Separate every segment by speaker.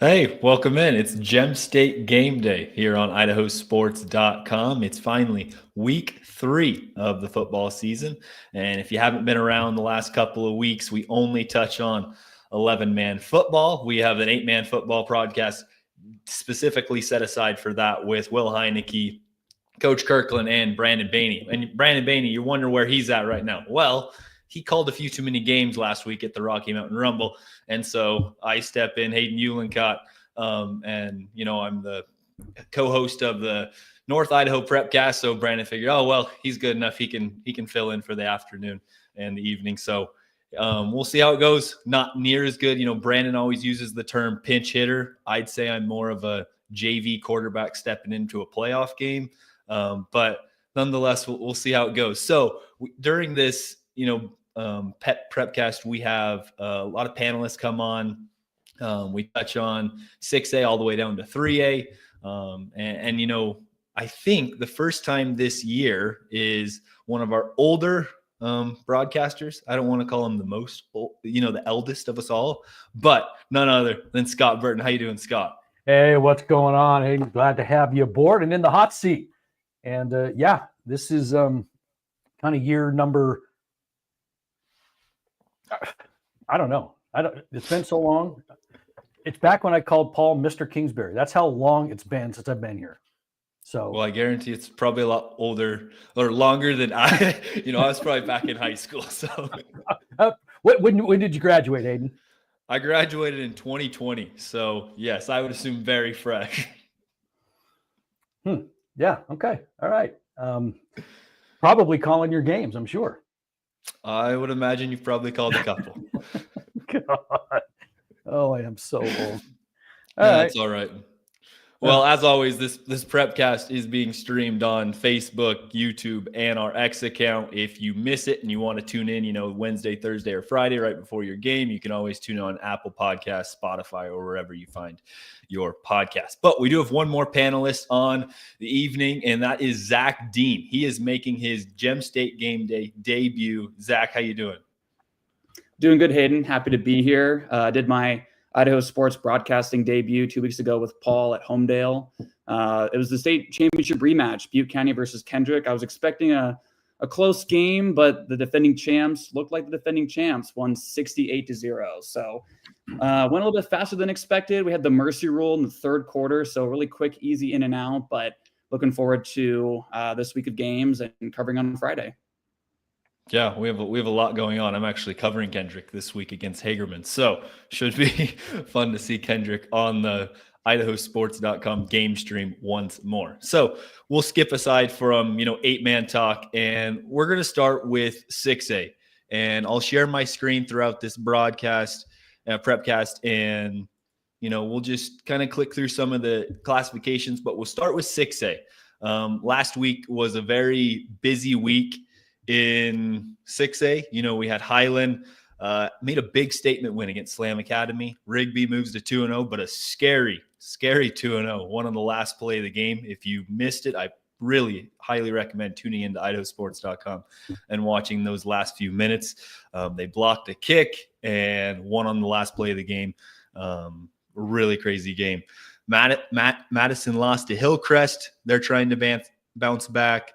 Speaker 1: Hey, welcome in. It's Gem State Game Day here on IdahoSports.com. It's finally week 3 of the football season. And if you haven't been around the last couple of weeks, we only touch on 11-man football. We have an 8-man football podcast specifically set aside for that with Will Heineke, Coach Kirkland, and Brandon Baney. And Brandon Baney, you're wondering where he's at right now. Well, he called a few too many games last week at the Rocky Mountain Rumble. And so I step in, Hayden Uhlenkott, and, I'm the co-host of the North Idaho Prepcast. So Brandon figured, oh, well, he's good enough. He can fill in for the afternoon and the evening. So we'll see how it goes. Not near as good. Brandon always uses the term pinch hitter. I'd say I'm more of a JV quarterback stepping into a playoff game. But nonetheless, we'll see how it goes. So during this, Prepcast, we have a lot of panelists come on. We touch on 6A all the way down to 3A. I think the first time this year is one of our older broadcasters. I don't want to call him the most, the eldest of us all, but none other than Scott Burton. How you doing, Scott?
Speaker 2: Hey, what's going on? Hey, glad to have you aboard and in the hot seat. And this is kind of year number. I don't know. It's been so long. It's back when I called Paul Mr. Kingsbury. That's how long it's been since I've been here. So,
Speaker 1: well, I guarantee it's probably a lot older or longer than I. I was probably back in high school. So,
Speaker 2: when did you graduate, Hayden?
Speaker 1: I graduated in 2020. So, yes, I would assume very fresh.
Speaker 2: Yeah. Okay. All right. Probably calling your games, I'm sure.
Speaker 1: I would imagine you've probably called a couple.
Speaker 2: God. Oh, I am so old.
Speaker 1: That's all right. Well, as always, this Prepcast is being streamed on Facebook, YouTube, and our X account. If you miss it and you want to tune in, Wednesday, Thursday, or Friday right before your game, you can always tune in on Apple Podcasts, Spotify, or wherever you find your podcast. But we do have one more panelist on the evening, and that is Zac Dean. He is making his Gem State Game Day debut. Zac, how you doing?
Speaker 3: Doing good, Hayden. Happy to be here. I did my Idaho sports broadcasting debut 2 weeks ago with Paul at Homedale. It was the state championship rematch, Butte County versus Kendrick. I was expecting a close game, but the defending champs looked like the defending champs, won 68-0. So went a little bit faster than expected. We had the mercy rule in the third quarter, so really quick, easy in and out, but looking forward to this week of games and covering on Friday.
Speaker 1: Yeah, we have a lot going on. I'm actually covering Kendrick this week against Hagerman, so should be fun to see Kendrick on the IdahoSports.com game stream once more. So we'll skip aside from 8-man talk, and we're going to start with 6A. And I'll share my screen throughout this broadcast, Prepcast, and we'll just kind of click through some of the classifications. But we'll start with 6A. Last week was a very busy week. In 6A, we had Highland made a big statement win against Slam Academy. Rigby moves to 2-0, but a scary 2-0. One on the last play of the game. If you missed it, I really highly recommend tuning into IdahoSports.com and watching those last few minutes. They blocked a kick and won on the last play of the game. Really crazy game. Madison lost to Hillcrest. They're trying to bounce back.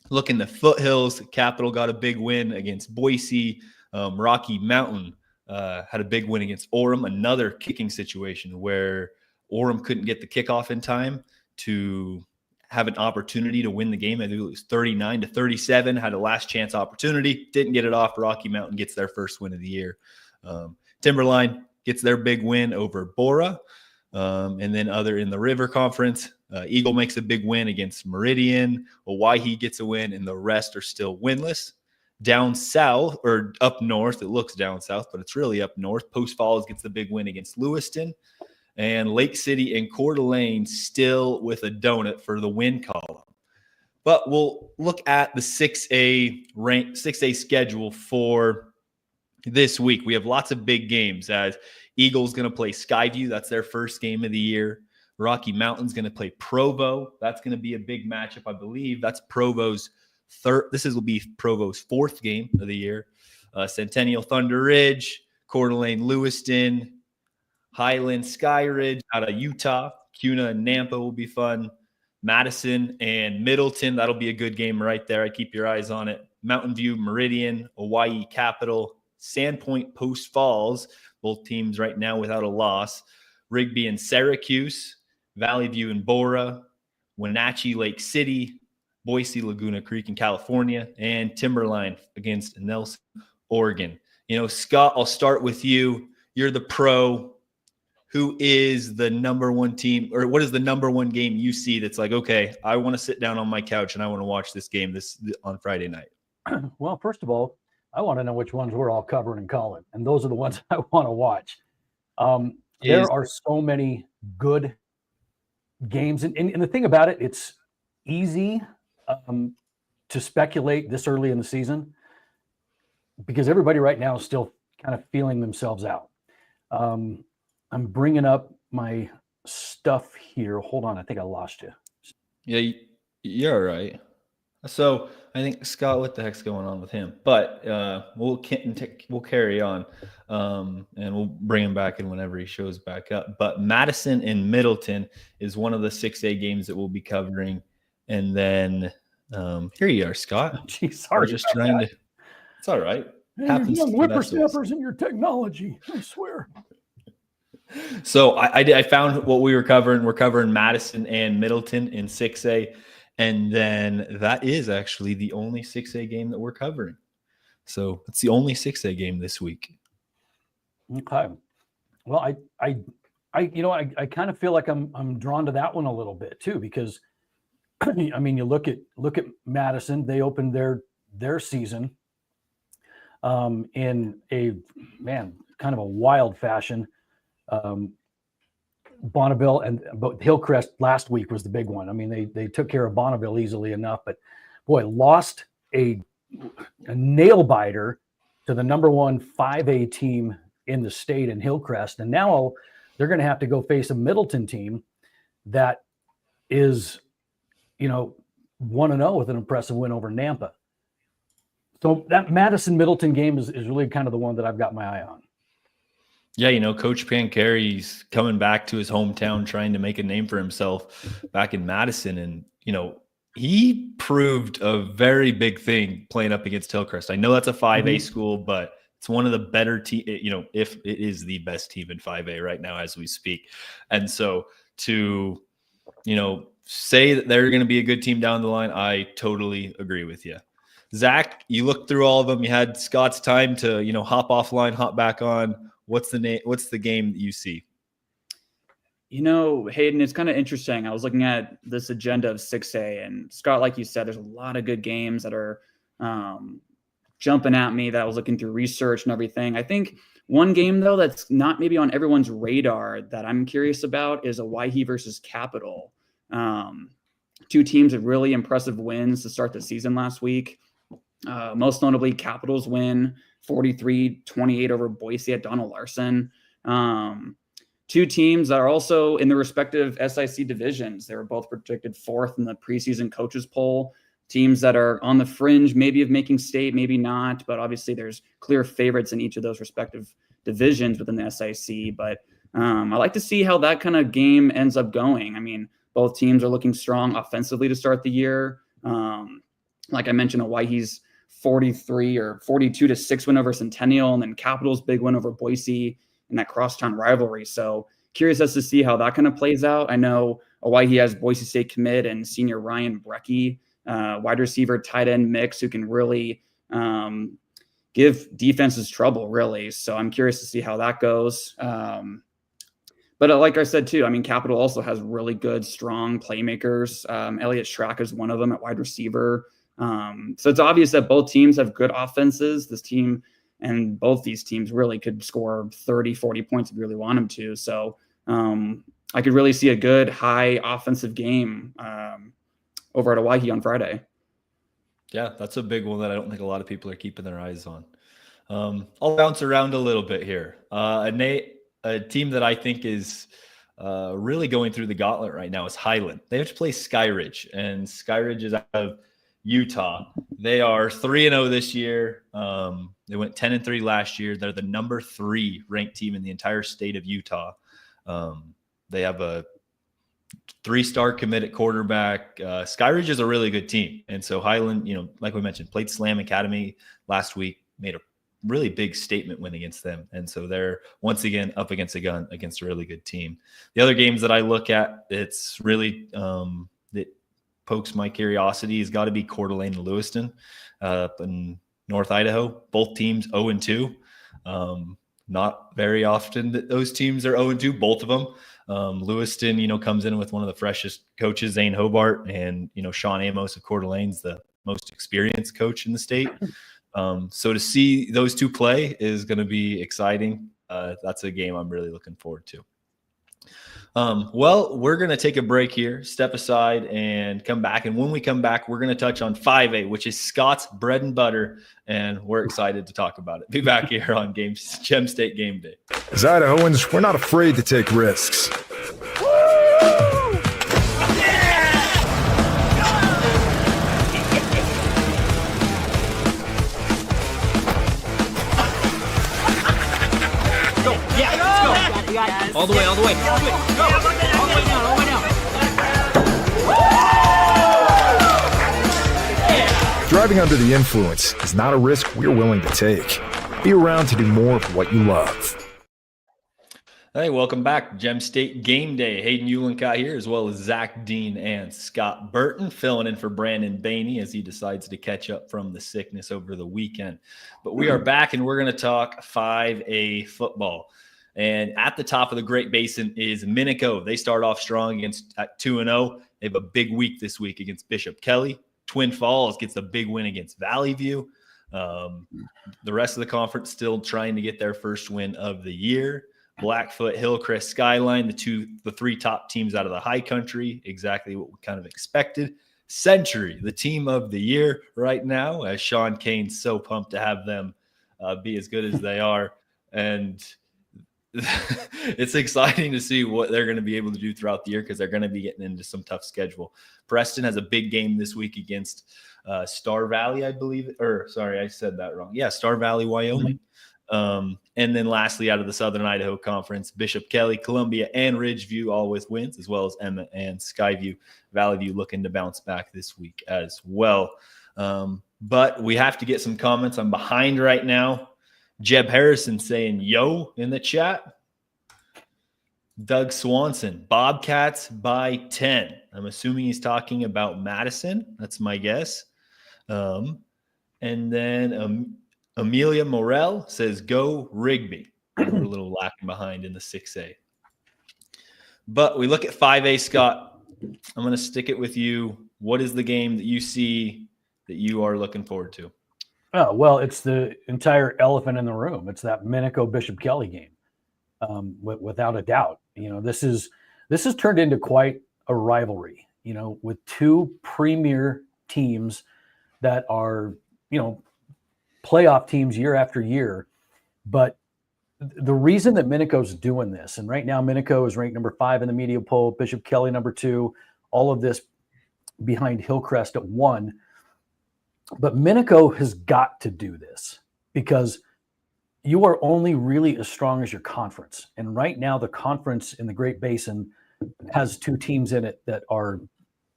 Speaker 1: Looking to Foothills, Capital got a big win against Boise. Rocky Mountain had a big win against Orem, another kicking situation where Orem couldn't get the kickoff in time to have an opportunity to win the game. I think it was 39-37, had a last chance opportunity, didn't get it off. Rocky Mountain gets their first win of the year. Timberline gets their big win over Bora. And then other in the River Conference, Eagle makes a big win against Meridian. Owyhee gets a win, and the rest are still winless. Down south, or up north, it looks down south, but it's really up north. Post Falls gets the big win against Lewiston. And Lake City and Coeur d'Alene still with a donut for the win column. But we'll look at the 6A schedule for this week. We have lots of big games as Eagle's going to play Skyview. That's their first game of the year. Rocky Mountain's going to play Provo. That's going to be a big matchup, I believe. That's Provo's third. Will be Provo's fourth game of the year. Centennial Thunder Ridge, Coeur d'Alene, Lewiston, Highland, Skyridge out of Utah. Kuna and Nampa will be fun. Madison and Middleton, that'll be a good game right there. I keep your eyes on it. Mountain View, Meridian, Hawaii Capital, Sandpoint, Post Falls, both teams right now without a loss. Rigby and Syracuse, Valley View and Bora, Wenatchee, Lake City, Boise, Laguna Creek in California, and Timberline against Nelson, Oregon. Scott, I'll start with you. You're the pro. Who is the number one team, or what is the number one game you see that's like, okay, I want to sit down on my couch and I want to watch this game on Friday night?
Speaker 2: Well, first of all, I want to know which ones we're all covering and calling, and those are the ones I want to watch. There are so many good games, and the thing about it, it's easy to speculate this early in the season because everybody right now is still kind of feeling themselves out. I'm bringing up my stuff here. Hold on. I think I lost you.
Speaker 1: Yeah, you're all right. So I think, Scott, what the heck's going on with him? But we'll carry on, and we'll bring him back in whenever he shows back up. But Madison and Middleton is one of the 6A games that we'll be covering. And then here you are, Scott.
Speaker 2: Geez, sorry.
Speaker 1: Just trying to. It's all right.
Speaker 2: Happens. Young whippersnappers in your technology. I swear.
Speaker 1: So I found what we were covering. We're covering Madison and Middleton in 6A. And then that is actually the only 6A game that we're covering. So it's the only 6A game this week.
Speaker 2: Okay. Well, I kind of feel like I'm drawn to that one a little bit too, because I mean, you look at Madison, they opened their season in a kind of a wild fashion. Bonneville but Hillcrest last week was the big one. I mean, they took care of Bonneville easily enough, but boy, lost a nail biter to the number one 5A team in the state in Hillcrest. And now they're going to have to go face a Middleton team that is, 1-0 with an impressive win over Nampa. So that Madison Middleton game is really kind of the one that I've got my eye on.
Speaker 1: Yeah, Coach Pancari's coming back to his hometown, trying to make a name for himself back in Madison. And, he proved a very big thing playing up against Hillcrest. I know that's a 5A school, but it's one of the better team, if it is the best team in 5A right now as we speak. And so to, say that they're going to be a good team down the line, I totally agree with you. Zach, you looked through all of them. You had Scott's time to, hop offline, hop back on. What's the game that you see?
Speaker 3: Hayden, it's kind of interesting. I was looking at this agenda of 6A, and Scott, like you said, there's a lot of good games that are jumping at me that I was looking through research and everything. I think one game, though, that's not maybe on everyone's radar that I'm curious about is Hawaii versus Capital. Two teams with really impressive wins to start the season last week. Most notably, Capital's win 43-28 over Boise at Donald Larson. Two teams that are also in the respective SIC divisions. They were both projected fourth in the preseason coaches poll. Teams that are on the fringe, maybe of making state, maybe not, but obviously there's clear favorites in each of those respective divisions within the SIC. But I like to see how that kind of game ends up going. I mean, both teams are looking strong offensively to start the year. Like I mentioned, Hawaii's 43 or 42-6 win over Centennial, and then Capital's big win over Boise in that crosstown rivalry. So curious as to see how that kind of plays out. I know Hawaii has Boise State commit and senior Ryan Brecky, wide receiver, tight end mix who can really give defenses trouble, really. So I'm curious to see how that goes. But like I said, too, I mean, Capital also has really good, strong playmakers. Elliott Schrack is one of them at wide receiver. So it's obvious that both teams have good offenses. This team and both these teams really could score 30, 40 points if you really want them to. So I could really see a good, high offensive game over at Hawaii on Friday.
Speaker 1: Yeah, that's a big one that I don't think a lot of people are keeping their eyes on. I'll bounce around a little bit here. A team that I think is really going through the gauntlet right now is Highland. They have to play Skyridge, and Skyridge is out of Utah. They are 3-0 this year. They went 10-3 last year. They're the number 3 ranked team in the entire state of Utah. They have a 3-star committed quarterback. Skyridge is a really good team. And so Highland, like we mentioned, played Slam Academy last week, made a really big statement win against them. And so they're once again up against a really good team. The other games that I look at, it's really that pokes my curiosity has got to be Coeur d'Alene and Lewiston up in North Idaho. Both teams 0-2. Not very often that those teams are 0-2, both of them. Lewiston, comes in with one of the freshest coaches, Zane Hobart, and, Sean Amos of Coeur d'Alene's the most experienced coach in the state. So to see those two play is going to be exciting. That's a game I'm really looking forward to. Well, we're going to take a break here, step aside, and come back. And when we come back, we're going to touch on 5A, which is Scott's bread and butter, and we're excited to talk about it. Be back here on Gem State Game Day.
Speaker 4: As Idahoans, we're not afraid to take risks.
Speaker 5: All the way. Go. All the way down.
Speaker 4: Driving under the influence is not a risk we're willing to take. Be around to do more of what you love.
Speaker 1: Hey, welcome back. Gem State Game Day. Hayden Uhlenkott here, as well as Zac Dean and Scott Burton, filling in for Brandon Bainey as he decides to catch up from the sickness over the weekend. But we are back, and we're going to talk 5A football. And at the top of the Great Basin is Minico. They start off strong at 2-0. They have a big week this week against Bishop Kelly. Twin Falls gets a big win against Valley View. The rest of the conference still trying to get their first win of the year. Blackfoot, Hillcrest, Skyline, the 3 top teams out of the high country, exactly what we kind of expected. Century, the team of the year right now, as Sean Kane's so pumped to have them be as good as they are. And it's exciting to see what they're going to be able to do throughout the year because they're going to be getting into some tough schedule. Preston has a big game this week against Star Valley, I believe. Or sorry, I said that wrong. Yeah, Star Valley, Wyoming. And then lastly, out of the Southern Idaho Conference, Bishop Kelly, Columbia, and Ridgeview all with wins, as well as Emmett and Skyview. Valley View looking to bounce back this week as well. But we have to get some comments. I'm behind right now. Jeb Harrison saying yo in the chat. Doug Swanson, Bobcats by 10. I'm assuming he's talking about Madison. That's my guess. And then Amelia Morel says go Rigby. We're a little lacking behind in the 6A. But we look at 5A, Scott. I'm going to stick it with you. What is the game that you see that you are looking forward to?
Speaker 2: Oh, well, it's the entire elephant in the room. It's that Minico Bishop Kelly game, without a doubt. This has turned into quite a rivalry. With 2 premier teams that are playoff teams year after year. But the reason that Minico's doing this, and right now Minico is ranked number 5 in the media poll, Bishop Kelly number 2, all of this behind Hillcrest at 1. But Minico has got to do this because you are only really as strong as your conference. And right now, the conference in the Great Basin has 2 teams in it that are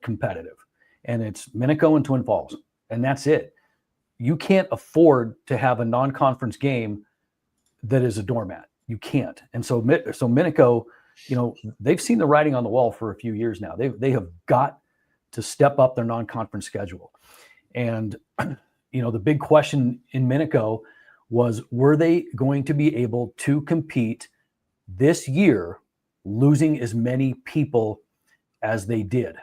Speaker 2: competitive. And it's Minico and Twin Falls. And that's it. You can't afford to have a non-conference game that is a doormat. You can't. And so Minico, they've seen the writing on the wall for a few years now. They have got to step up their non-conference schedule. And, the big question in Minico was, were they going to be able to compete this year, losing as many people as they did?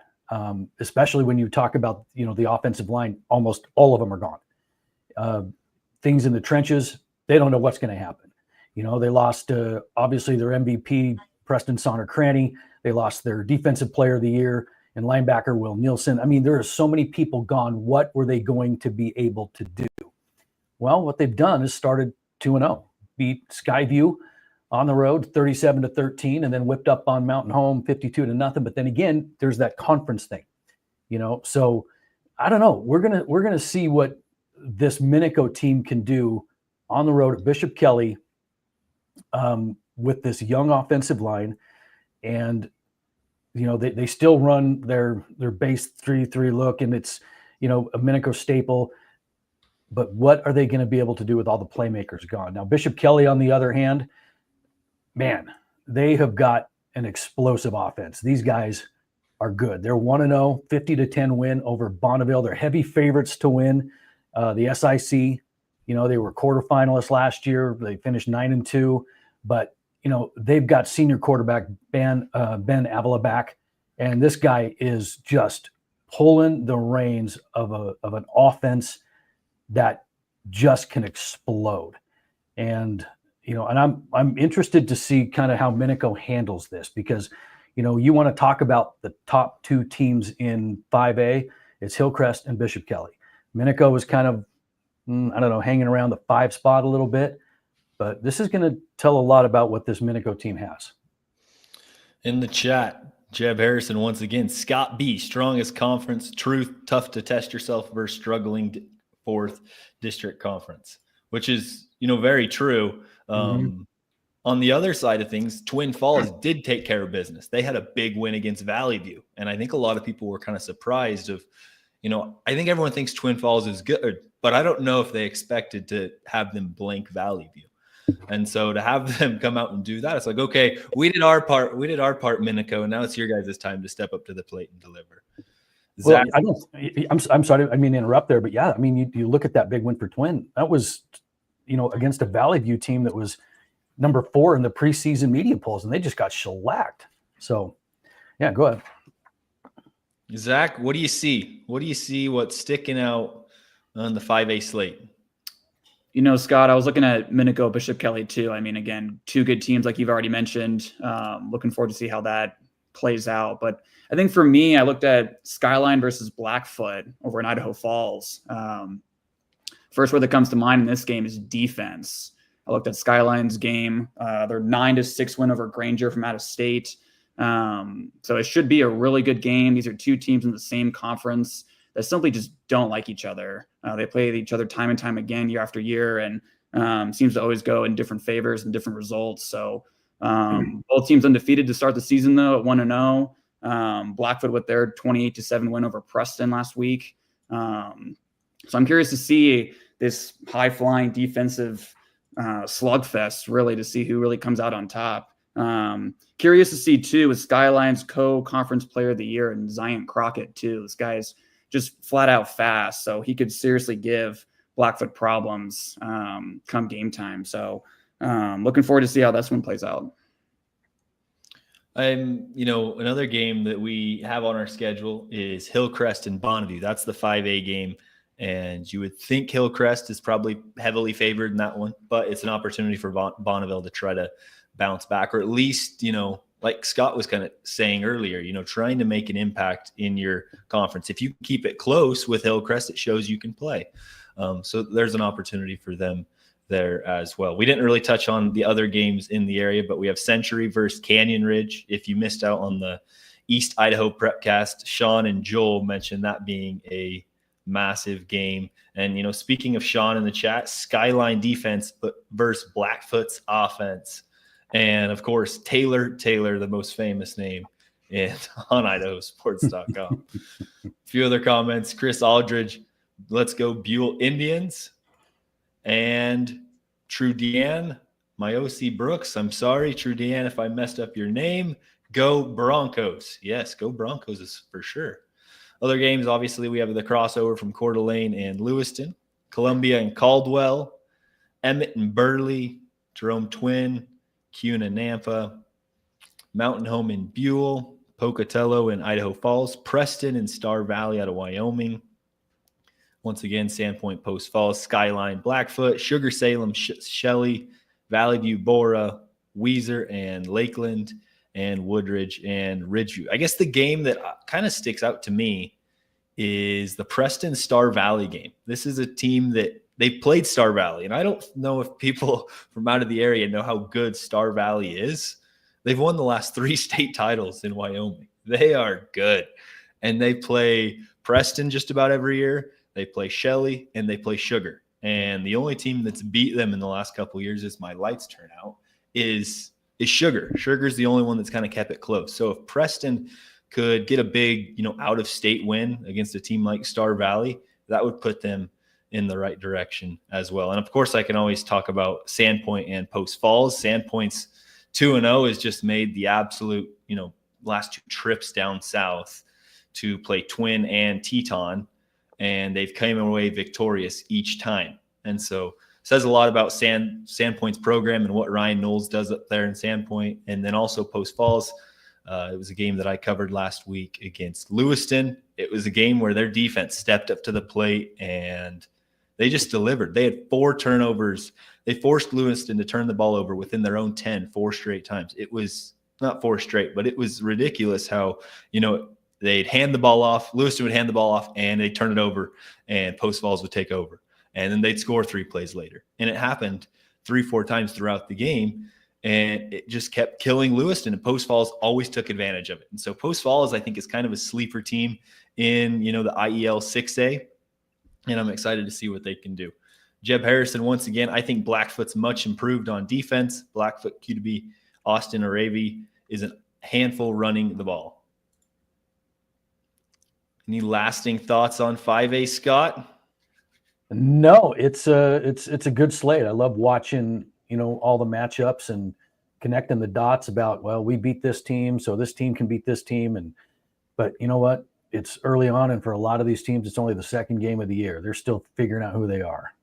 Speaker 2: Especially when you talk about, the offensive line, almost all of them are gone. Things in the trenches, they don't know what's going to happen. They lost, obviously, their MVP, Preston Sonner-Cranny. They lost their defensive player of the year and linebacker Will Nielsen. I mean, there are so many people gone. What were they going to be able to do? Well, what they've done is started 2-0, beat Skyview on the road 37-13, and then whipped up on Mountain Home 52-0. But then again, there's that conference thing, So I don't know. We're gonna see what this Minico team can do on the road at Bishop Kelly with this young offensive line, and they still run their base 3-3 look, and it's a Minico staple. But what are they going to be able to do with all the playmakers gone? Now, Bishop Kelly, on the other hand, man, they have got an explosive offense. These guys are good. They're 1-0, 50-10 win over Bonneville. They're heavy favorites to win the SIC. They were quarterfinalists last year. They finished 9-2, but they've got senior quarterback Ben Avila back, and this guy is just pulling the reins of an offense that just can explode. And and I'm interested to see kind of how Minico handles this, because you want to talk about the top two teams in 5A. It's Hillcrest and Bishop Kelly. Minico is kind of hanging around the 5 spot a little bit, but this is going to tell a lot about what this Minico team has.
Speaker 1: In the chat, Jeb Harrison once again, Scott B, strongest conference, truth, tough to test yourself versus struggling 4th district conference, which is very true. On the other side of things, Twin Falls did take care of business. They had a big win against Valley View, and I think a lot of people were kind of surprised of I think everyone thinks Twin Falls is good, but I don't know if they expected to have them blank Valley View. And so to have them come out and do that, it's like, okay, we did our part, Minico, and now it's your guys' time to step up to the plate and deliver.
Speaker 2: Well, I'm sorry, I mean to interrupt there, but yeah, I mean, you look at that big win for Twin. That was, against a Valley View team that was number 4 in the preseason media polls, and they just got shellacked. So, yeah, go ahead.
Speaker 1: Zach, what do you see? What's sticking out on the 5A slate?
Speaker 3: Scott, I was looking at Minico, Bishop Kelly too. I mean, again, 2 good teams like you've already mentioned. Looking forward to see how that plays out. But I think for me, I looked at Skyline versus Blackfoot over in Idaho Falls. First word that comes to mind in this game is defense. I looked at Skyline's game. They're 9-6 win over Granger from out of state. So it should be a really good game. These are 2 teams in the same conference that simply just don't like each other. They play each other time and time again, year after year, and seems to always go in different favors and different results. So both teams undefeated to start the season, though, at 1-0. Blackfoot with their 28-7 win over Preston last week. So I'm curious to see this high-flying defensive slugfest, really, to see who really comes out on top. Curious to see, too, with Skyline's co-conference player of the year and Zion Crockett, too. This guy's just flat out fast, so he could seriously give Blackfoot problems come game time. So looking forward to see how this one plays out.
Speaker 1: Another game that we have on our schedule is Hillcrest and Bonneview. That's the 5A game. And you would think Hillcrest is probably heavily favored in that one, but it's an opportunity for Bonneville to try to bounce back, or at least, like Scott was kind of saying earlier, trying to make an impact in your conference. If you keep it close with Hillcrest, it shows you can play. So there's an opportunity for them there as well. We didn't really touch on the other games in the area, but we have Century versus Canyon Ridge. If you missed out on the East Idaho Prepcast, Sean and Joel mentioned that being a massive game. And, speaking of Sean in the chat, Skyline defense versus Blackfoot's offense. And, of course, Taylor, the most famous name on IdahoSports.com. A few other comments. Chris Aldridge, let's go Buell Indians. And True Deanne, my OC Brooks, I'm sorry, True Deanne, if I messed up your name. Go Broncos. Yes, go Broncos is for sure. Other games, obviously, we have the crossover from Coeur d'Alene and Lewiston, Columbia and Caldwell, Emmett and Burley, Jerome Twin, Cuna Nampa, Mountain Home in Buell, Pocatello and Idaho Falls, Preston and Star Valley out of Wyoming. Once again, Sandpoint, Post Falls, Skyline, Blackfoot, Sugar Salem, Shelley, Valley View, Bora, Weiser and Lakeland, and Woodridge and Ridgeview. I guess the game that kind of sticks out to me is the Preston Star Valley game. This is a team that they played Star Valley, and I don't know if people from out of the area know how good Star Valley is. They've won the last 3 state titles in Wyoming. They are good, and they play Preston just about every year. They play Shelley and they play Sugar. And the only team that's beat them in the last couple of years, as my lights turn out, is Sugar. Sugar's the only one that's kind of kept it close. So if Preston could get a big, out-of-state win against a team like Star Valley, that would put them in the right direction as well. And of course, I can always talk about Sandpoint and Post Falls. Sandpoint's 2-0 has just made the absolute, last 2 trips down south to play Twin and Teton, and they've come away victorious each time. And so it says a lot about Sandpoint's program and what Ryan Knowles does up there in Sandpoint. And then also Post Falls. It was a game that I covered last week against Lewiston. It was a game where their defense stepped up to the plate and they just delivered. They had 4 turnovers. They forced Lewiston to turn the ball over within their own 10, 4 straight times. It was not 4 straight, but it was ridiculous how, they'd hand the ball off, Lewiston would hand the ball off, and they'd turn it over, and Post Falls would take over. And then they'd score 3 plays later. And it happened 3-4 times throughout the game, and it just kept killing Lewiston, and Post Falls always took advantage of it. And so Post Falls, I think, is kind of a sleeper team in, the IEL 6A, and I'm excited to see what they can do. Jeb Harrison, once again, I think Blackfoot's much improved on defense. Blackfoot, QB, Austin Aravi is a handful running the ball. Any lasting thoughts on 5A, Scott?
Speaker 2: No, it's a good slate. I love watching, all the matchups and connecting the dots about, well, we beat this team, so this team can beat this team. But you know what? It's early on, and for a lot of these teams, it's only the second game of the year. They're still figuring out who they are.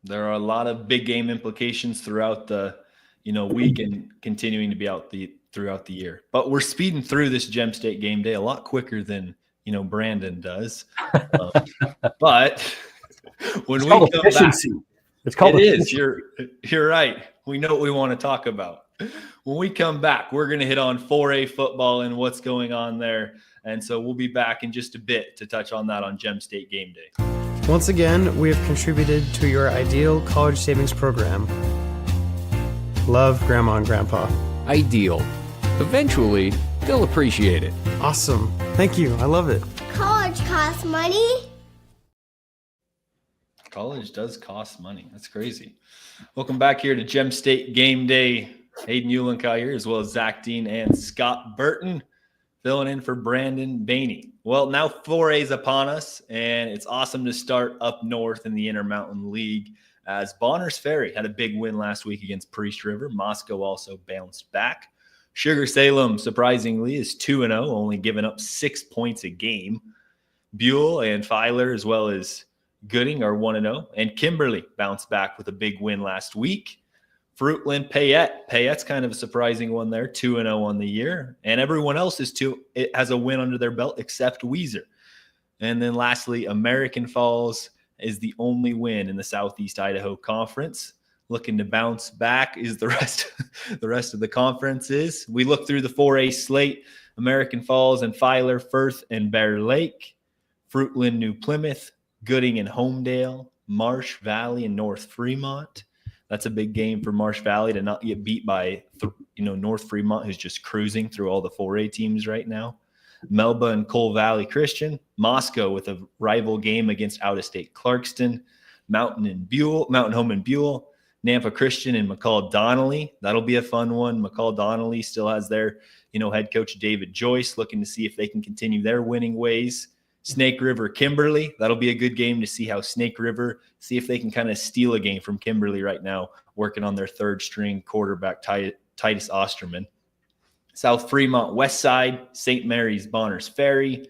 Speaker 1: There are a lot of big game implications throughout the, week and continuing to be out throughout the year. But we're speeding through this Gem State game day a lot quicker than Brandon does. But when we come back,
Speaker 2: it's called
Speaker 1: efficiency. You're right. We know what we want to talk about. When we come back, we're going to hit on 4A football and what's going on there. And so we'll be back in just a bit to touch on that on Gem State Game Day.
Speaker 5: Once again, we have contributed to your ideal college savings program. Love, Grandma and Grandpa.
Speaker 6: Ideal. Eventually, they'll appreciate it.
Speaker 5: Awesome. Thank you. I love it.
Speaker 7: College costs money.
Speaker 1: College does cost money. That's crazy. Welcome back here to Gem State Game Day. Hayden Uhlenkott here, as well as Zac Dean and Scott Burton, filling in for Brandon Baney. Well, now 4A is upon us, and it's awesome to start up north in the Intermountain League, as Bonners Ferry had a big win last week against Priest River. Moscow also bounced back. Sugar Salem, surprisingly, is 2-0, only giving up 6 points a game. Buell and Filer, as well as Gooding, are 1-0. And Kimberly bounced back with a big win last week. Fruitland, Payette. Payette's kind of a surprising one there, 2-0 on the year. And everyone else it has a win under their belt except Weiser. And then lastly, American Falls is the only win in the Southeast Idaho Conference. Looking to bounce back is the rest of the conferences. We look through the 4A slate: American Falls and Filer, Firth and Bear Lake, Fruitland, New Plymouth, Gooding and Homedale, Marsh Valley and North Fremont. That's a big game for Marsh Valley to not get beat by, North Fremont, who's just cruising through all the 4A teams right now. Melba and Cole Valley Christian, Moscow with a rival game against out-of-state Clarkston, Mountain Home and Buell, Nampa Christian and McCall Donnelly. That'll be a fun one. McCall Donnelly still has their, head coach David Joyce, looking to see if they can continue their winning ways. Snake River Kimberly. That'll be a good game to see how Snake River, see if they can kind of steal a game from Kimberly right now, working on their third string quarterback Titus Osterman. South Fremont West Side, St. Mary's Bonners Ferry,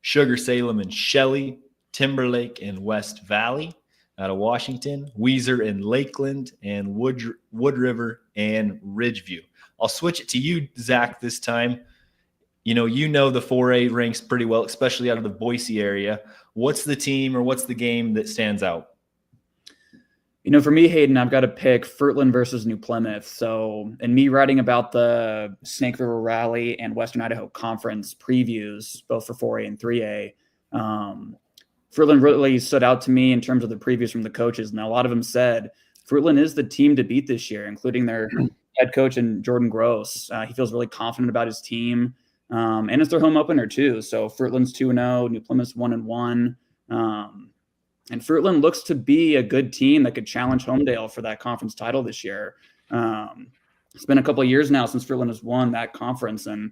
Speaker 1: Sugar Salem and Shelley, Timberlake and West Valley out of Washington, Weiser and Lakeland, and Wood River and Ridgeview. I'll switch it to you, Zach, this time. The 4A ranks pretty well, especially out of the Boise area. What's the team or what's the game that stands out?
Speaker 3: For me, Hayden, I've got to pick Fruitland versus New Plymouth. So, and me writing about the Snake River Rally and Western Idaho Conference previews, both for 4A and 3A, Fruitland really stood out to me in terms of the previews from the coaches. And a lot of them said Fruitland is the team to beat this year, including their head coach and Jordan Gross. He feels really confident about his team. And it's their home opener too. So Fruitland's 2-0, New Plymouth's 1-1. And Fruitland looks to be a good team that could challenge Homedale for that conference title this year. It's been a couple of years now since Fruitland has won that conference, and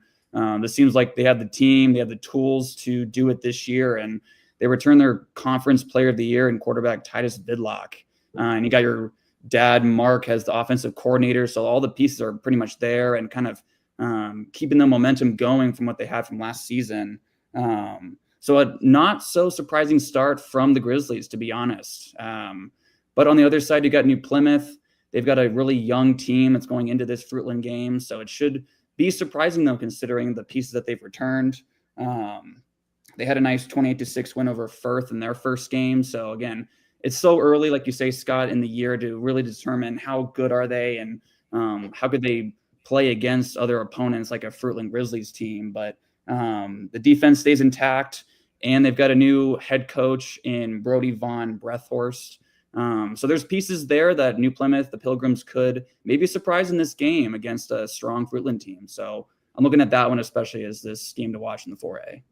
Speaker 3: this seems like they have the team, they have the tools to do it this year, and they returned their conference player of the year in quarterback Titus Vidlock. And you got your dad, Mark, as the offensive coordinator, so all the pieces are pretty much there and kind of keeping the momentum going from what they had from last season. So a not so surprising start from the Grizzlies, to be honest. But on the other side, you got New Plymouth. They've got a really young team that's going into this Fruitland game. So it should be surprising, though, considering the pieces that they've returned. They had a nice 28-6 win over Firth in their first game. So again, it's so early, like you say, Scott, in the year to really determine how good are they and how could they play against other opponents like a Fruitland Grizzlies team. But the defense stays intact. And they've got a new head coach in Brody Von Breathorst. So there's pieces there that New Plymouth, the Pilgrims, could maybe surprise in this game against a strong Fruitland team. So I'm looking at that one especially as this game to watch in the 4A.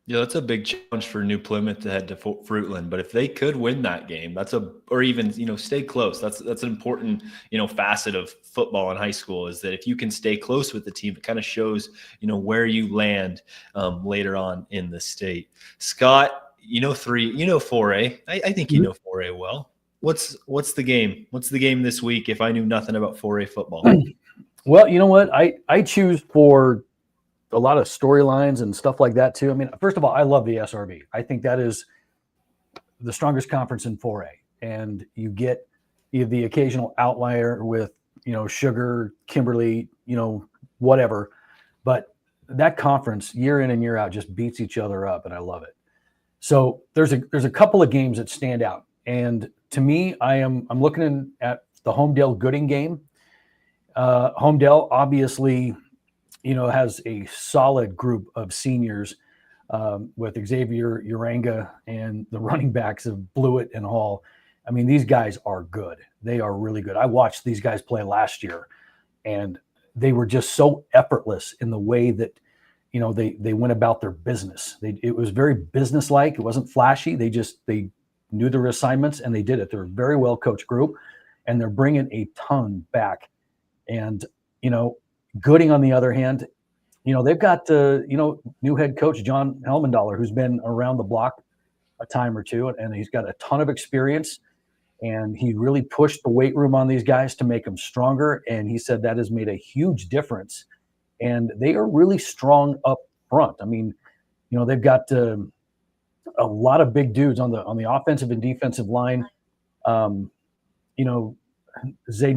Speaker 1: Yeah, that's a big challenge for New Plymouth to head to Fruitland. But if they could win that game, or even, stay close. That's an important, facet of football in high school, is that if you can stay close with the team, it kind of shows, where you land later on in the state. Scott, 4A. I think you know 4A well. What's the game? What's the game this week if I knew nothing about 4A football?
Speaker 2: Well, you know what? I choose for a lot of storylines and stuff like that too. I mean, first of all, I love the SRB. I think that is the strongest conference in 4A. And you get the occasional outlier with, Sugar, Kimberly, whatever. But that conference year in and year out just beats each other up, and I love it. So there's a couple of games that stand out. And to me, I'm looking at the Homedale Gooding game. Homedale obviously has a solid group of seniors with Xavier Uranga and the running backs of Blewett and Hall. I mean, these guys are good. They are really good. I watched these guys play last year, and they were just so effortless in the way that, they went about their business. It was very businesslike. It wasn't flashy. They knew their assignments, and they did it. They're a very well coached group, and they're bringing a ton back. And, Gooding, on the other hand, they've got, new head coach John Helmendaler, who's been around the block a time or two, and he's got a ton of experience, and he really pushed the weight room on these guys to make them stronger. And he said that has made a huge difference, and they are really strong up front. I mean, they've got a lot of big dudes on the offensive and defensive line. Zayden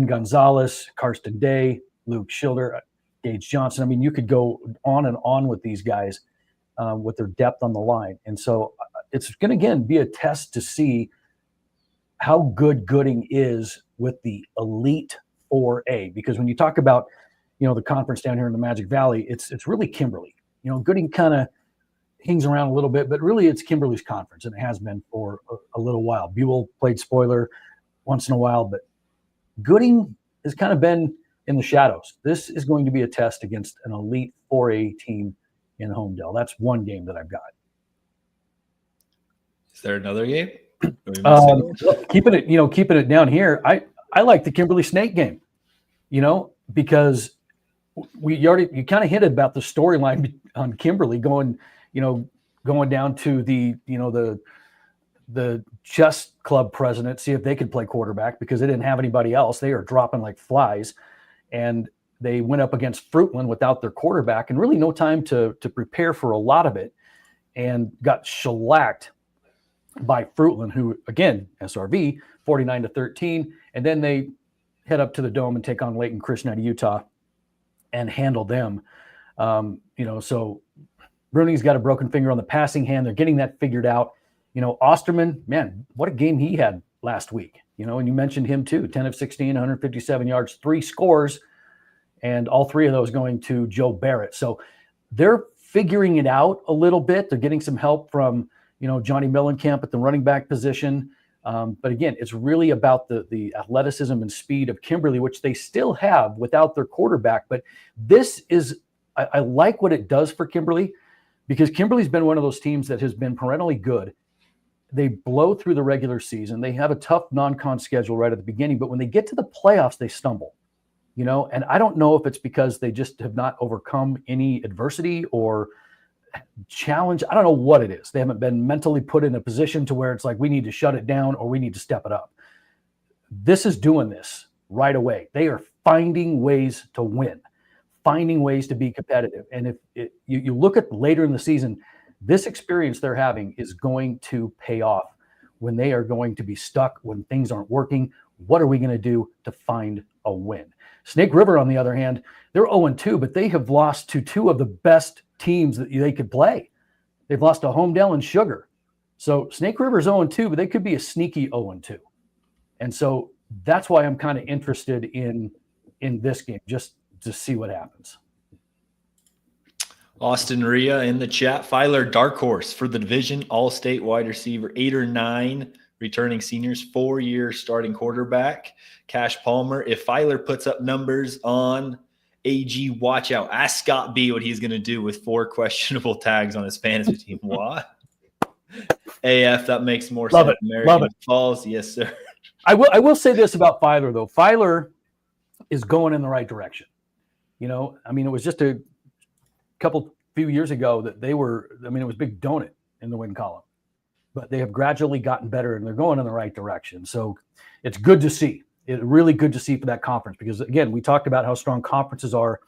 Speaker 2: Gonzalez, Karsten Day, Luke Schilder, Gage Johnson. I mean, you could go on and on with these guys with their depth on the line. And so it's going to, again, be a test to see how good Gooding is with the elite 4A. Because when you talk about, the conference down here in the Magic Valley, it's really Kimberly. Gooding kind of hangs around a little bit, but really it's Kimberly's conference, and it has been for a little while. Buell played spoiler once in a while, but Gooding has kind of been in the shadows. This is going to be a test against an elite 4A team in Homedale. That's one game that I've got.
Speaker 1: Is there another game?
Speaker 2: Keeping it down here, I like the Kimberly Snake game, because you kind of hinted about the storyline on Kimberly going down to the chess club president, see if they could play quarterback, because they didn't have anybody else. They are dropping like flies, and they went up against Fruitland without their quarterback and really no time to prepare for a lot of it, and got shellacked by Fruitland, who, again, SRV, 49-13. And then they head up to the Dome and take on Layton Christian out of Utah and handle them. So Bruning's got a broken finger on the passing hand. They're getting that figured out. Osterman, man, what a game he had last week. And you mentioned him too, 10 of 16, 157 yards, 3 scores, and all 3 of those going to Joe Barrett. So they're figuring it out a little bit. They're getting some help from, Johnny Mellencamp at the running back position. But again, it's really about the athleticism and speed of Kimberly, which they still have without their quarterback. But this is I like what it does for Kimberly, because Kimberly's been one of those teams that has been perennially good. They blow through the regular season. They have a tough non-con schedule right at the beginning, but when they get to the playoffs, they stumble, and I don't know if it's because they just have not overcome any adversity or challenge. I don't know what it is. They haven't been mentally put in a position to where it's like, we need to shut it down or we need to step it up. This is doing this right away. They are finding ways to win, finding ways to be competitive. And if you look at later in the season, this experience they're having is going to pay off when they are going to be stuck, when things aren't working. What are we going to do to find a win? Snake River, on the other hand, they're 0-2, but they have lost to two of the best teams that they could play. They've lost to Homedale and Sugar. So Snake River's 0-2, but they could be a sneaky 0-2. And so that's why I'm kind of interested in this game, just to see what happens.
Speaker 1: Austin Ria in the chat. Filer, dark horse for the division, all-state wide receiver, 8 or 9 returning seniors, 4-year starting quarterback. Cash Palmer, if Filer puts up numbers on AG, watch out. Ask Scott B what he's going to do with 4 questionable tags on his fantasy team. What? AF, that makes more
Speaker 2: Love
Speaker 1: sense.
Speaker 2: it.
Speaker 1: American
Speaker 2: Love it.
Speaker 1: Falls, yes, sir.
Speaker 2: I will say this about Filer, though. Filer is going in the right direction. It was just a few years ago that they were, it was big donut in the win column. But they have gradually gotten better, and they're going in the right direction. So it's good to see. It's really good to see for that conference, because, again, we talked about how strong conferences are.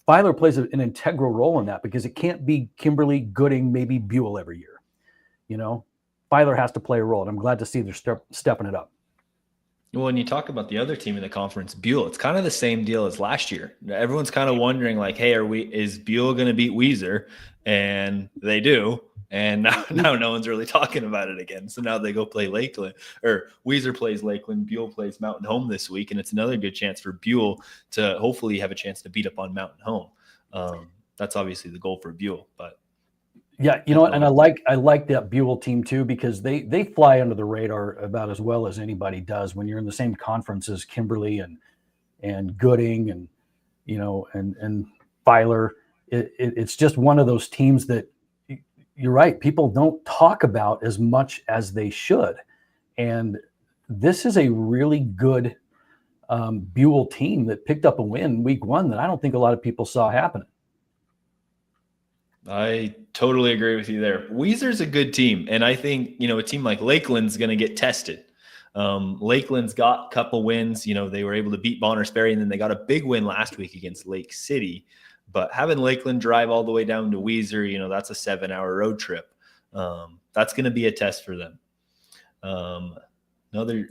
Speaker 2: Filer plays an integral role in that, because it can't be Kimberly, Gooding, maybe Buell every year. Filer has to play a role, and I'm glad to see they're stepping it up.
Speaker 1: Well, when you talk about the other team in the conference, Buell, it's kind of the same deal as last year. Everyone's kind of wondering, like, hey, is Buell going to beat Weiser? And they do. And now no one's really talking about it again. So now they go play Lakeland, or Weiser plays Lakeland, Buell plays Mountain Home this week, and it's another good chance for Buell to hopefully have a chance to beat up on Mountain Home. That's obviously the goal for Buell, but
Speaker 2: yeah, and I like that Buell team too, because they fly under the radar about as well as anybody does when you're in the same conference as Kimberly and Gooding and and Filer. It's just one of those teams that, you're right, people don't talk about as much as they should. And this is a really good Buell team that picked up a win week 1 that I don't think a lot of people saw happening.
Speaker 1: I totally agree with you there. Weiser's a good team, and I think, a team like Lakeland's going to get tested. Lakeland's got a couple wins. They were able to beat Bonner Sperry, and then they got a big win last week against Lake City. But having Lakeland drive all the way down to Weiser, that's a 7-hour road trip. That's going to be a test for them. Another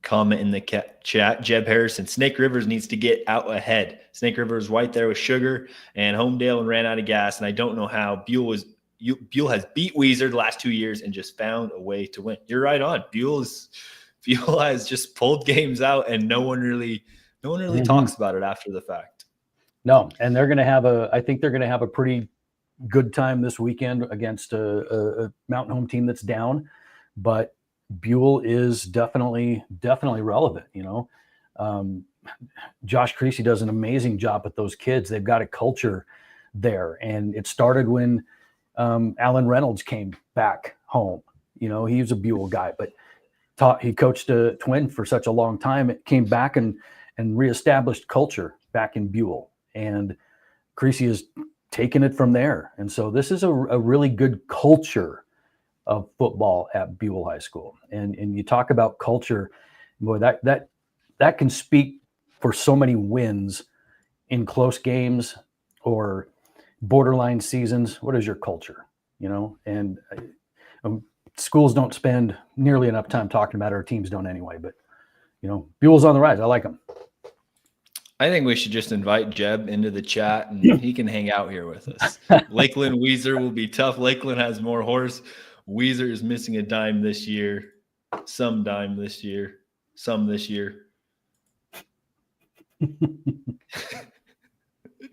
Speaker 1: comment in the chat, Jeb Harrison, Snake Rivers needs to get out ahead. Snake Rivers right there with Sugar and Homedale and ran out of gas. And I don't know how Buell has beat Weiser the last 2 years and just found a way to win. You're right on. Buell has just pulled games out, and no one really talks about it after the fact.
Speaker 2: No, and I think they're going to have a pretty good time this weekend against a Mountain Home team that's down, but Buell is definitely relevant. Josh Creasy does an amazing job with those kids. They've got a culture there, and it started when Alan Reynolds came back home. He was a Buell guy, but he coached a Twin for such a long time. It came back and reestablished culture back in Buell. And Creasy has taken it from there. And so this is a really good culture of football at Buell High School. And you talk about culture, boy, that can speak for so many wins in close games or borderline seasons. What is your culture? And schools don't spend nearly enough time talking about it, or teams don't anyway. But, Buell's on the rise. I like them.
Speaker 1: I think we should just invite Jeb into the chat, and he can hang out here with us. Lakeland Weiser will be tough. Lakeland has more horse. Weiser is missing a dime this year, some dime this year, some this year.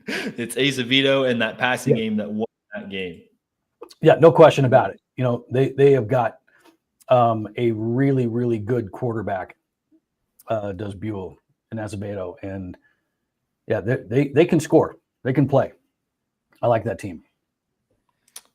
Speaker 1: It's Acevedo and that passing game that won that game.
Speaker 2: Yeah, no question about it. They have got a really, really good quarterback, does Buell and Acevedo, and yeah, they can score. They can play. I like that team.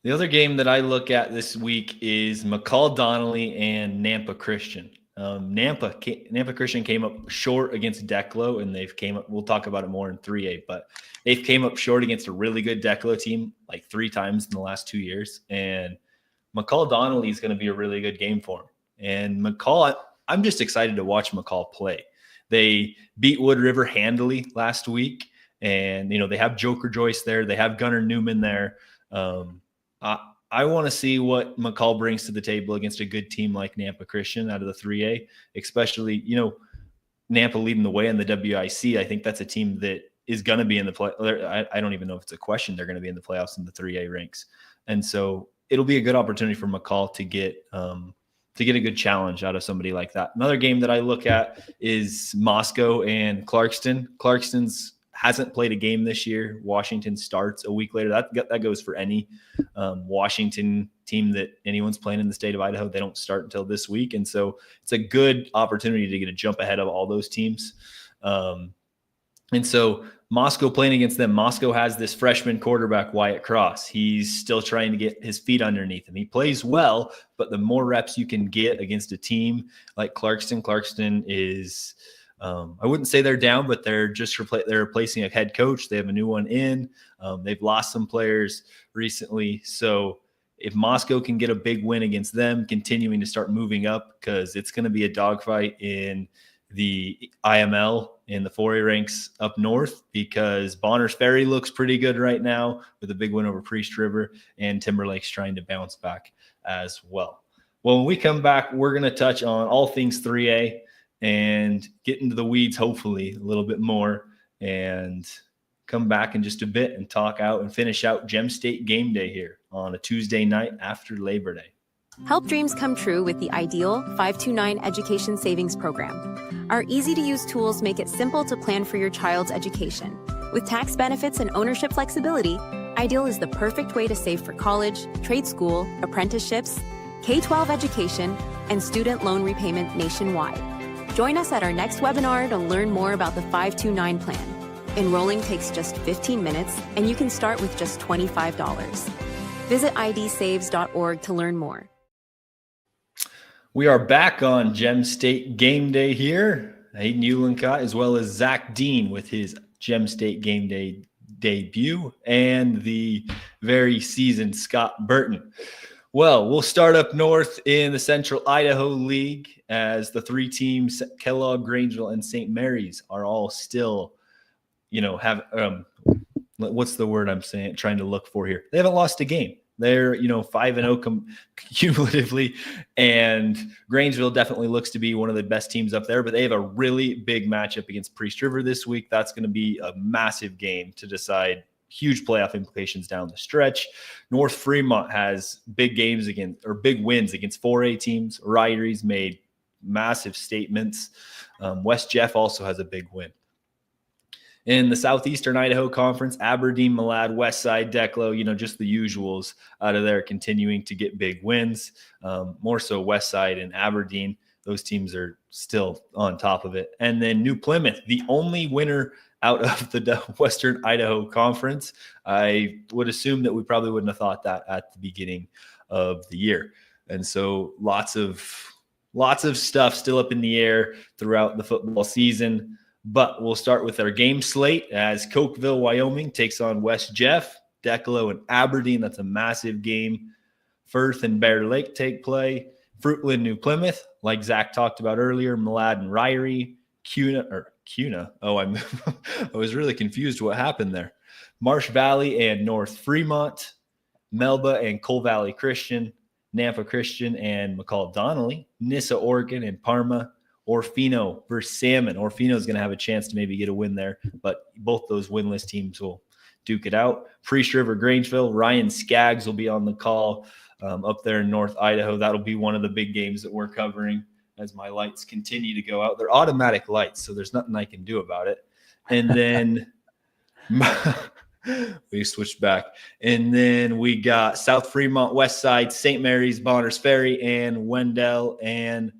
Speaker 1: The other game that I look at this week is McCall Donnelly and Nampa Christian. Nampa Christian came up short against Declo, and they've came up. We'll talk about it more in 3A, but they've came up short against a really good Declo team like 3 times in the last 2 years. And McCall Donnelly is going to be a really good game for him. And McCall, I'm just excited to watch McCall play. They beat Wood River handily last week, and they have Joker Joyce there. They have Gunnar Newman there. I want to see what McCall brings to the table against a good team like Nampa Christian out of the 3A, especially, Nampa leading the way in the WIC. I think that's a team that is going to be in the play. I don't even know if it's a question. They're going to be in the playoffs in the 3A ranks. And so it'll be a good opportunity for McCall to get a good challenge out of somebody like that. Another game that I look at is Moscow and Clarkston. Clarkston's hasn't played a game this year. Washington starts a week later. That goes for any Washington team that anyone's playing in the state of Idaho. They don't start until this week. And so it's a good opportunity to get a jump ahead of all those teams. And so Moscow playing against them, Moscow has this freshman quarterback, Wyatt Cross. He's still trying to get his feet underneath him. He plays well, but the more reps you can get against a team like Clarkston is – I wouldn't say they're down, but they're replacing a head coach. They have a new one in. They've lost some players recently. So if Moscow can get a big win against them, continuing to start moving up, because it's going to be a dogfight in the IML in the 4A ranks up north, because Bonner's Ferry looks pretty good right now with a big win over Priest River, and Timberlake's trying to bounce back as well. Well, when we come back, we're going to touch on all things 3A and get into the weeds, hopefully, a little bit more, and come back in just a bit and talk out and finish out Gem State Game Day here on a Tuesday night after Labor Day.
Speaker 8: Help dreams come true with the Ideal 529 Education Savings Program. Our easy-to-use tools make it simple to plan for your child's education. With tax benefits and ownership flexibility, Ideal is the perfect way to save for college, trade school, apprenticeships, K-12 education, and student loan repayment nationwide. Join us at our next webinar to learn more about the 529 plan. Enrolling takes just 15 minutes, and you can start with just $25. Visit idsaves.org to learn more.
Speaker 1: We are back on Gem State Game Day here. Hayden Uhlenkott, as well as Zac Dean with his Gem State Game Day debut, and the very seasoned Scott Burton. Well, we'll start up north in the Central Idaho League, as the 3 teams, Kellogg, Grangeville, and St. Mary's, are all still, have what's the word I'm trying to look for here? They haven't lost a game. They're 5-0 cumulatively, and Grangeville definitely looks to be one of the best teams up there. But they have a really big matchup against Priest River this week. That's going to be a massive game to decide huge playoff implications down the stretch. North Fremont has big wins against 4A teams. Ryder's made massive statements. West Jeff also has a big win. In the Southeastern Idaho Conference, Aberdeen, Malad, Westside, Declo, just the usuals out of there, continuing to get big wins. More so Westside and Aberdeen. Those teams are still on top of it. And then New Plymouth, the only winner out of the Western Idaho Conference. I would assume that we probably wouldn't have thought that at the beginning of the year. And so lots of stuff still up in the air throughout the football season. But we'll start with our game slate as Cokeville, Wyoming takes on West Jeff, Declo, and Aberdeen. That's a massive game. Firth and Bear Lake take play. Fruitland, New Plymouth, like Zach talked about earlier, Malad and Ryrie, Cuna. Oh, I was really confused what happened there. Marsh Valley and North Fremont, Melba and Coal Valley Christian, Nampa Christian and McCall Donnelly, Nissa, Oregon, and Parma. Orfino versus Salmon. Orfino is going to have a chance to maybe get a win there, but both those winless teams will duke it out. Priest River, Grangeville, Ryan Skaggs will be on the call up there in North Idaho. That'll be one of the big games that we're covering as my lights continue to go out. They're automatic lights, so there's nothing I can do about it. And then we switched back. And then we got South Fremont, Westside, St. Mary's, Bonner's Ferry, and Wendell and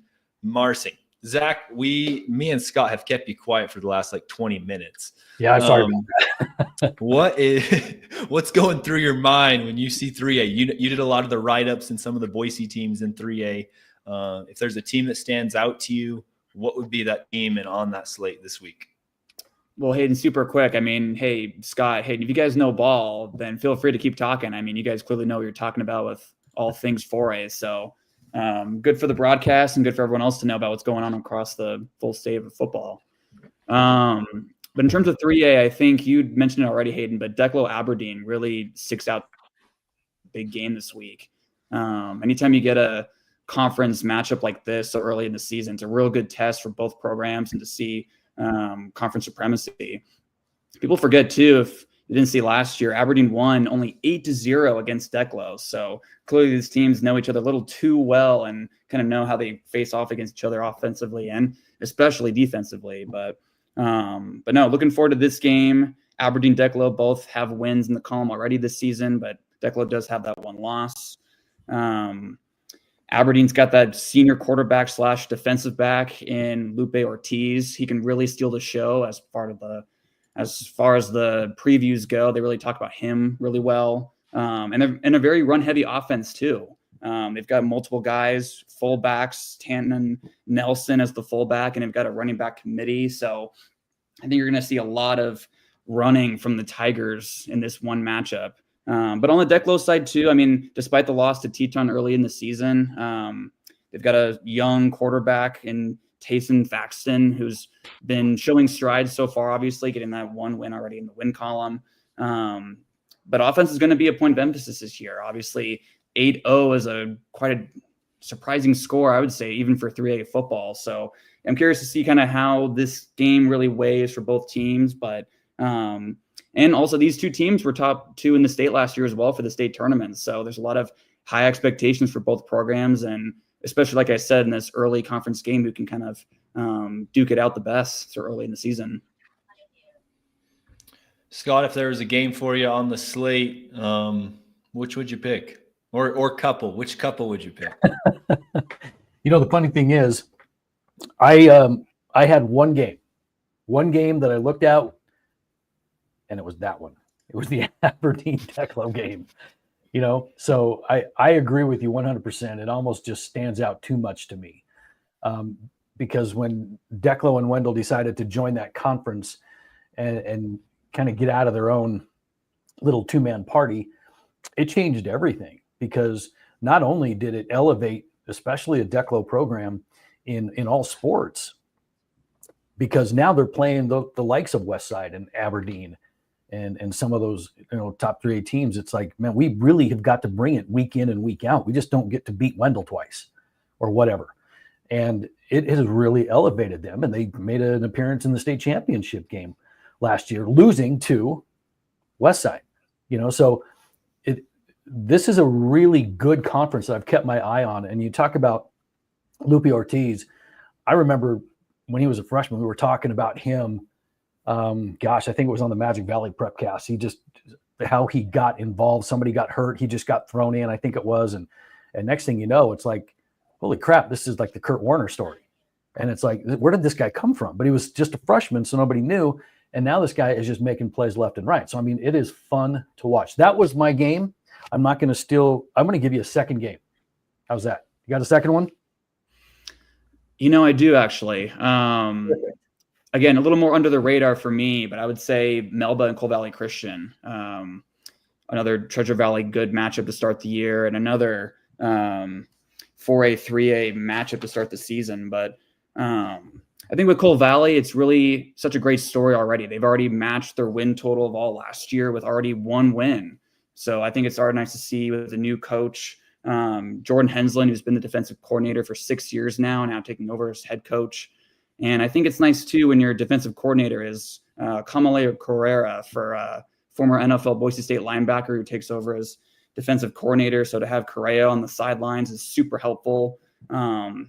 Speaker 1: Marsing. Zach, me and Scott have kept you quiet for the last 20 minutes.
Speaker 2: Yeah, I'm sorry about that.
Speaker 1: what's going through your mind when you see 3A? You did a lot of the write-ups in some of the Boise teams in 3A. If there's a team that stands out to you, what would be that team and on that slate this week?
Speaker 3: Well, Hayden, super quick. I mean, hey, Scott, Hayden, if you guys know ball, then feel free to keep talking. I mean, you guys clearly know what you're talking about with all things 4A. So good for the broadcast and good for everyone else to know about what's going on across the full state of football. But in terms of 3A, I think you mentioned it already, Hayden, but Declo Aberdeen really sticks out. Big game this week. Anytime you get a conference matchup like this so early in the season, it's a real good test for both programs and to see conference supremacy. People forget too, if you didn't see last year, Aberdeen won only 8-0 against Declo. So clearly these teams know each other a little too well and kind of know how they face off against each other offensively and especially defensively. But no, looking forward to this game. Aberdeen, Declo both have wins in the column already this season, but Declo does have that one loss. Aberdeen's got that senior quarterback / defensive back in Lupe Ortiz. He can really steal the show as far as the previews go. They really talk about him really well. And a very run-heavy offense too. They've got multiple guys, fullbacks, Tanton Nelson as the fullback, and they've got a running back committee. So I think you're going to see a lot of running from the Tigers in this one matchup. But on the Declo side too, I mean, despite the loss to Teton early in the season, they've got a young quarterback in Tayson Thaxton, who's been showing strides so far, obviously getting that one win already in the win column. But offense is going to be a point of emphasis this year. Obviously 8-0 is quite a surprising score, I would say, even for 3A football. So I'm curious to see kind of how this game really weighs for both teams, but, and also these two teams were top 2 in the state last year as well for the state tournament. So there's a lot of high expectations for both programs. And especially, like I said, in this early conference game, who can kind of duke it out the best so early in the season.
Speaker 1: Scott, if there was a game for you on the slate, which would you pick? Or couple? Which couple would you pick?
Speaker 2: The funny thing is, I had one game that I looked at, and it was that one. It was the Aberdeen Declo game. So I agree with you 100%. It almost just stands out too much to me, because when Declo and Wendell decided to join that conference and kind of get out of their own little two-man party, it changed everything, because not only did it elevate, especially a Declo program in all sports, because now they're playing the likes of Westside and Aberdeen and some of those top 3A teams. It's like, man, we really have got to bring it week in and week out. We just don't get to beat Wendell twice or whatever. And it has really elevated them. And they made an appearance in the state championship game last year, losing to Westside. So this is a really good conference that I've kept my eye on. And you talk about Lupe Ortiz. I remember when he was a freshman, we were talking about him. I think it was on the Magic Valley Prepcast. How he got involved. Somebody got hurt. He just got thrown in, I think it was. And next thing you know, it's like, holy crap, this is like the Kurt Warner story. And it's like, where did this guy come from? But he was just a freshman, so nobody knew. And now this guy is just making plays left and right. So, I mean, it is fun to watch. That was my game. I'm going to give you a second game. How's that? You got a second one?
Speaker 3: I do actually. Again, a little more under the radar for me, but I would say Melba and Coal Valley Christian. Another Treasure Valley good matchup to start the year, and another 4A, 3A matchup to start the season. But I think with Coal Valley, it's really such a great story already. They've already matched their win total of all last year with already one win. So I think it's already nice to see with the new coach, Jordan Hensland, who's been the defensive coordinator for 6 years now taking over as head coach. And I think it's nice too when your defensive coordinator is Kamale Carrera, for former NFL Boise State linebacker who takes over as defensive coordinator. So to have Correa on the sidelines is super helpful. That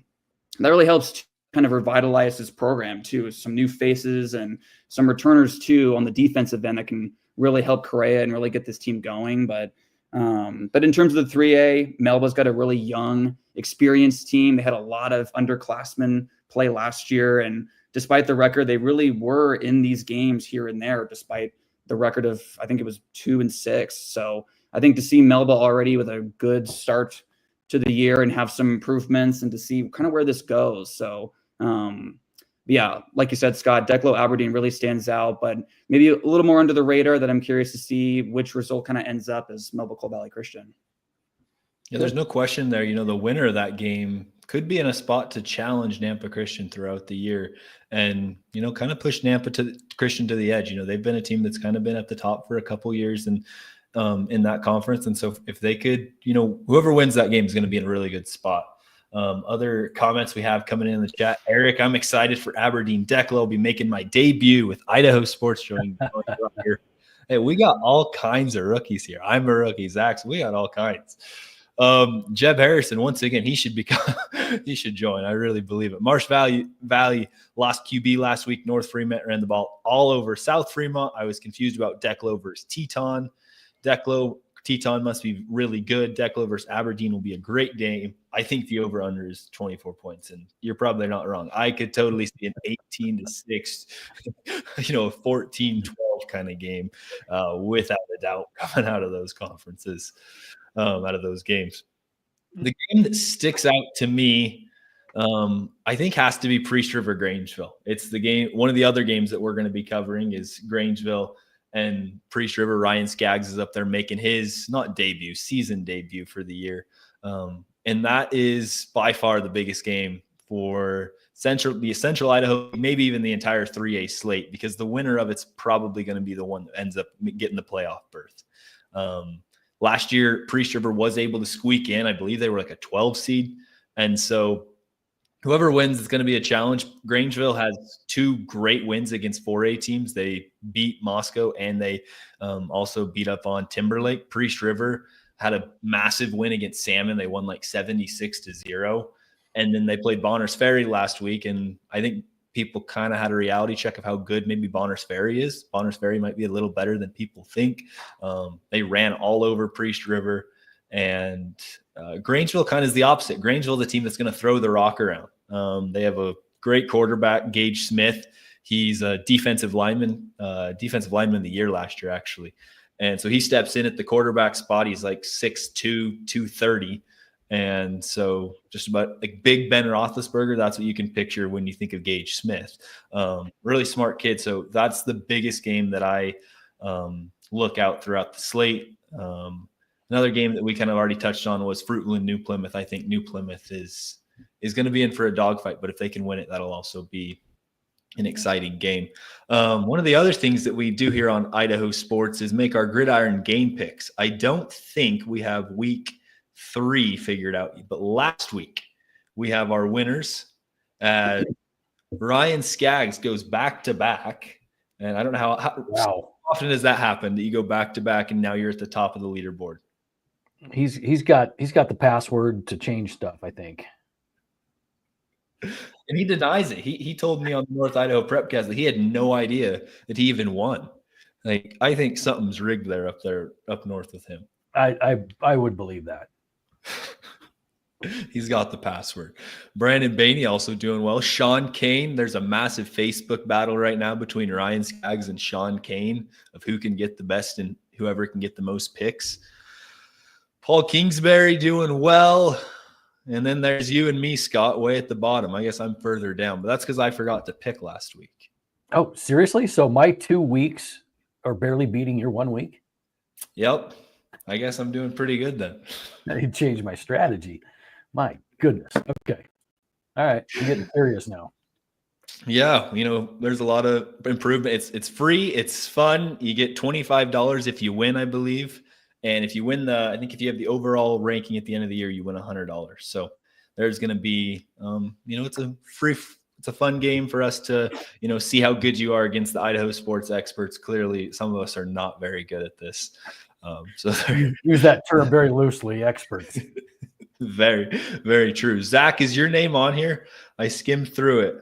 Speaker 3: really helps to kind of revitalize his program too, with some new faces and some returners too on the defensive end that can really help Correa and really get this team going. But in terms of the 3A, Melba's got a really young, experienced team. They had a lot of underclassmen play last year, and despite the record, they really were in these games here and there, despite the record of, I think it was 2-6. So I think to see Melba already with a good start to the year and have some improvements and to see kind of where this goes. So, yeah, like you said, Scott, Declo Aberdeen really stands out, but maybe a little more under the radar that I'm curious to see which result kind of ends up as Melba Coal Valley Christian.
Speaker 1: Yeah, there's no question there. The winner of that game could be in a spot to challenge Nampa Christian throughout the year and, kind of push Nampa Christian to the edge. They've been a team that's kind of been at the top for a couple years and in that conference. And so if they could, whoever wins that game is going to be in a really good spot. Other comments we have coming in the chat. Eric, I'm excited for Aberdeen. Declo will be making my debut with Idaho Sports showing here. Hey, we got all kinds of rookies here. I'm a rookie. Zach, we got all kinds. Jeb Harrison, once again, he should join. I really believe it. Marsh Valley lost QB last week. North Fremont ran the ball all over South Fremont. I was confused about Declo versus Teton. Teton must be really good. Declo versus Aberdeen will be a great game. I think the over-under is 24 points, and you're probably not wrong. I could totally see an 18-6, 14-12 kind of game without a doubt coming out of those conferences, out of those games. The game that sticks out to me, I think has to be Priest River Grangeville. It's the game. One of the other games that we're going to be covering is Grangeville and Priest River. Ryan Skaggs is up there making his season debut for the year. And that is by far the biggest game for the Central Idaho, maybe even the entire 3A slate, because the winner of it's probably going to be the one that ends up getting the playoff berth. Last year, Priest River was able to squeak in. I believe they were like a 12 seed. And so whoever wins is going to be a challenge. Grangeville has 2 great wins against 4A teams. They beat Moscow and they also beat up on Timberlake. Priest River had a massive win against Salmon. They won like 76-0. And then they played Bonners Ferry last week. And I think people kind of had a reality check of how good maybe Bonners Ferry is. Bonners Ferry might be a little better than people think. They ran all over Priest River. And Grangeville kind of is the opposite. Grangeville, the team that's going to throw the rock around. They have a great quarterback, Gage Smith. He's a defensive lineman of the year last year, actually. And so he steps in at the quarterback spot. He's like 6'2", 230. And so just about like big Ben Roethlisberger, that's what you can picture when you think of Gage Smith. Really smart kid. So that's the biggest game that I look out throughout the slate. Another game that we kind of already touched on was Fruitland New Plymouth. I think New Plymouth is going to be in for a dogfight, but if they can win it, that'll also be an exciting game. One of the other things that we do here on Idaho Sports is make our gridiron game picks. I don't think we have week 3 figured out, but last week we have our winners. Ryan Skaggs goes back to back, and I don't know how often does that happen that you go back to back and now you're at the top of the leaderboard.
Speaker 2: He's got the password to change stuff, I think.
Speaker 1: And he denies it. He told me on the North Idaho Prepcast that he had no idea that he even won. Like, I think something's rigged up north with him.
Speaker 2: I would believe that.
Speaker 1: He's got the password. Brandon Bainey also doing well. Sean Kane, there's a massive Facebook battle right now between Ryan Skaggs and Sean Kane of who can get the best and whoever can get the most picks. Paul Kingsbury doing well. And then there's you and me, Scott, way at the bottom. I guess I'm further down, but that's because I forgot to pick last week.
Speaker 2: Oh, seriously? So my 2 weeks are barely beating your 1 week?
Speaker 1: Yep. I guess I'm doing pretty good then.
Speaker 2: I need to change my strategy. My goodness. Okay. All right. I'm getting serious now.
Speaker 1: Yeah. There's a lot of improvement. It's free. It's fun. You get $25 if you win, I believe. And if you win I think if you have the overall ranking at the end of the year, you win $100. So there's going to be, it's a fun game for us to, see how good you are against the Idaho sports experts. Clearly, some of us are not very good at this. So
Speaker 2: use that term very loosely, experts.
Speaker 1: Very, very true. Zach, is your name on here? I skimmed through it.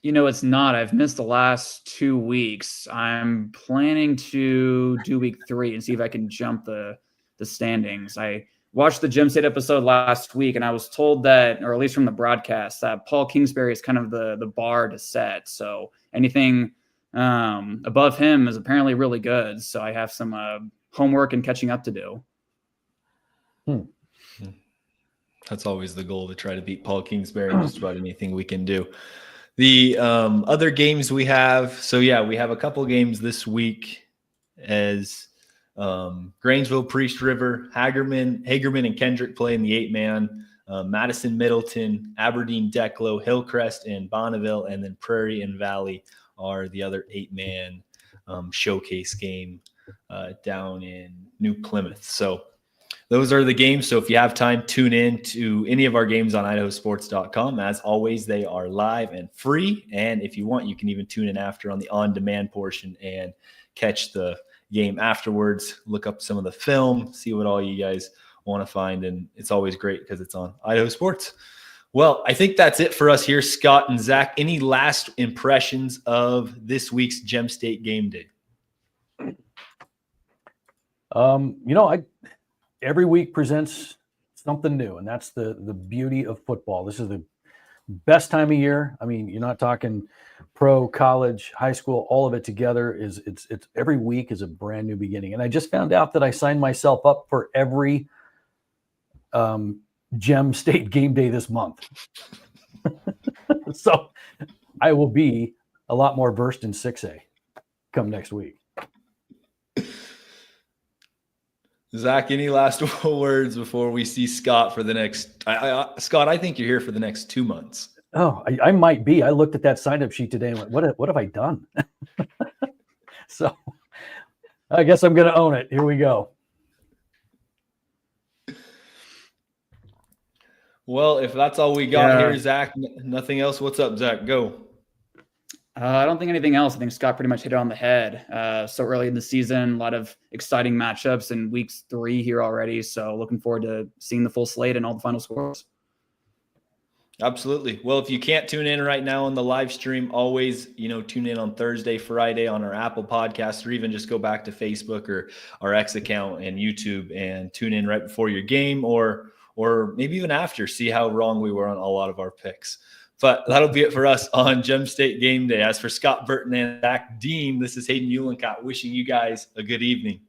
Speaker 3: It's not. I've missed the last 2 weeks. I'm planning to do week 3 and see if I can jump the standings. I watched the Gem State episode last week, and I was told that, or at least from the broadcast, that Paul Kingsbury is kind of the bar to set. So anything above him is apparently really good. So I have some homework and catching up to do.
Speaker 1: That's always the goal, to try to beat Paul Kingsbury in just about anything we can do. The other games we have, so yeah, we have a couple games this week as Grangeville, Priest River, Hagerman and Kendrick play in the 8-man. Madison, Middleton, Aberdeen, Declo, Hillcrest, and Bonneville, and then Prairie and Valley are the other 8-man showcase game down in New Plymouth. So those are the games. So if you have time, tune in to any of our games on IdahoSports.com. As always, they are live and free. And if you want, you can even tune in after on the on-demand portion and catch the game afterwards. Look up some of the film, see what all you guys want to find. And it's always great because it's on Idaho Sports. Well, I think that's it for us here, Scott and Zach. Any last impressions of this week's Gem State Game Day?
Speaker 2: Every week presents something new, and that's the beauty of football. This is the best time of year. I mean, you're not talking pro, college, high school, all of it together. It's every week is a brand new beginning. And I just found out that I signed myself up for every Gem State Game Day this month. So I will be a lot more versed in 6A come next week.
Speaker 1: Zach, any last words before we see Scott for the next Scott, I think you're here for the next 2 months.
Speaker 2: Oh, I might be. I looked at that sign-up sheet today and went, what have I done? So I guess I'm going to own it. Here we go.
Speaker 1: Well, if that's all we got here, Zach, nothing else. What's up, Zach? Go.
Speaker 3: I don't think anything else. I think Scott pretty much hit it on the head. So early in the season, a lot of exciting matchups in weeks 3 here already. So looking forward to seeing the full slate and all the final scores.
Speaker 1: Absolutely. Well, if you can't tune in right now on the live stream, always, tune in on Thursday, Friday on our Apple podcast, or even just go back to Facebook or our X account and YouTube and tune in right before your game or maybe even after, see how wrong we were on a lot of our picks. But that'll be it for us on Gem State Game Day. As for Scott Burton and Zac Dean, this is Hayden Uhlenkott wishing you guys a good evening.